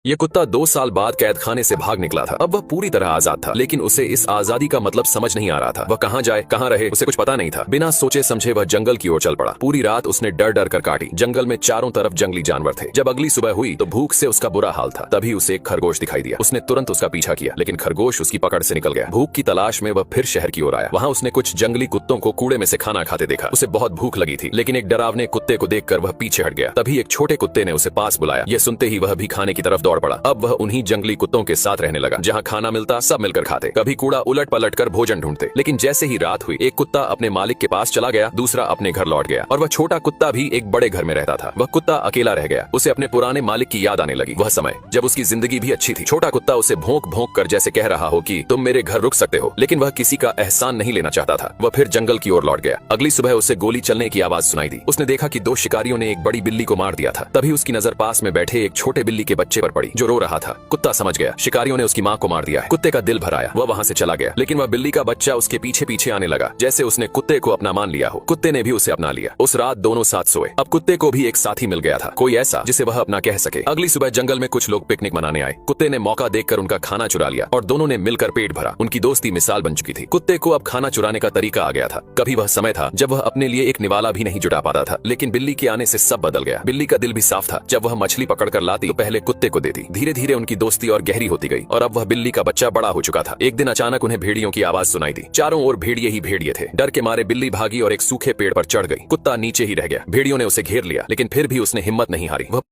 ये कुत्ता 2 साल बाद कैद खाने से भाग निकला था। अब वह पूरी तरह आजाद था, लेकिन उसे इस आजादी का मतलब समझ नहीं आ रहा था। वह कहाँ जाए, कहाँ रहे, उसे कुछ पता नहीं था। बिना सोचे समझे वह जंगल की ओर चल पड़ा। पूरी रात उसने डर डर कर काटी। जंगल में चारों तरफ जंगली जानवर थे। जब अगली सुबह हुई तो भूख से उसका बुरा हाल था। तभी उसे एक खरगोश दिखाई दिया। उसने तुरंत उसका पीछा किया, लेकिन खरगोश उसकी पकड़ से निकल गया। भूख की तलाश में वह फिर शहर की ओर आया। वहाँ उसने कुछ जंगली कुत्तों को कूड़े में से खाना खाते देखा। उसे बहुत भूख लगी थी, लेकिन एक डरावने कुत्ते को देखकर वह पीछे हट गया। तभी एक छोटे कुत्ते ने उसे पास बुलाया। यह सुनते ही वह भी खाने की तरफ दौड़ पड़ा। अब वह उन्हीं जंगली कुत्तों के साथ रहने लगा। जहाँ खाना मिलता सब मिलकर खाते, कभी कूड़ा उलट पलट कर भोजन ढूंढते। लेकिन जैसे ही रात हुई, एक कुत्ता अपने मालिक के पास चला गया, दूसरा अपने घर लौट गया, और वह छोटा कुत्ता भी एक बड़े घर में रहता था। वह कुत्ता अकेला रह गया। उसे अपने पुराने मालिक की याद आने लगी। वह समय जब उसकी जिंदगी भी अच्छी थी। छोटा कुत्ता उसे भौंक भौंक कर जैसे कह रहा हो कि तुम मेरे घर रुक सकते हो, लेकिन वह किसी का एहसान नहीं लेना चाहता था। वह फिर जंगल की ओर लौट गया। अगली सुबह उसे गोली चलने की आवाज सुनाई दी। उसने देखा कि 2 शिकारियों ने एक बड़ी बिल्ली को मार दिया था। तभी उसकी नजर पास में बैठे एक छोटे बिल्ली के बच्चे पर पड़ी, जो रो रहा था। कुत्ता समझ गया, शिकारियों ने उसकी माँ को मार दिया है। कुत्ते का दिल भर आया। वह वहाँ से चला गया, लेकिन वह बिल्ली का बच्चा उसके पीछे पीछे आने लगा, जैसे उसने कुत्ते को अपना मान लिया हो। कुत्ते ने भी उसे अपना लिया। उस रात दोनों साथ सोए। अब कुत्ते को भी एक साथी मिल गया था, कोई ऐसा जिसे वह अपना कह सके। अगली सुबह जंगल में कुछ लोग पिकनिक मनाने आए। कुत्ते ने मौका देखकर उनका खाना चुरा लिया और दोनों ने मिलकर पेट भरा। उनकी दोस्ती मिसाल बन चुकी थी। कुत्ते को अब खाना चुराने का तरीका आ गया था। कभी वह समय था जब वह अपने लिए एक निवाला भी नहीं जुटा पाता था, लेकिन बिल्ली के आने से सब बदल गया। बिल्ली का दिल भी साफ था। जब वह मछली पकड़कर लाती तो पहले कुत्ते को देती। धीरे धीरे उनकी दोस्ती और गहरी होती गई, और अब वह बिल्ली का बच्चा बड़ा हो चुका था। एक दिन अचानक उन्हें भेड़ियों की आवाज सुनाई दी। चारों ओर भेड़िए ही भेड़िए थे। डर के मारे बिल्ली भागी और एक सूखे पेड़ पर चढ़ गई। कुत्ता नीचे ही रह गया। भेड़ियों ने उसे घेर लिया, लेकिन फिर भी उसने हिम्मत नहीं हारी। वह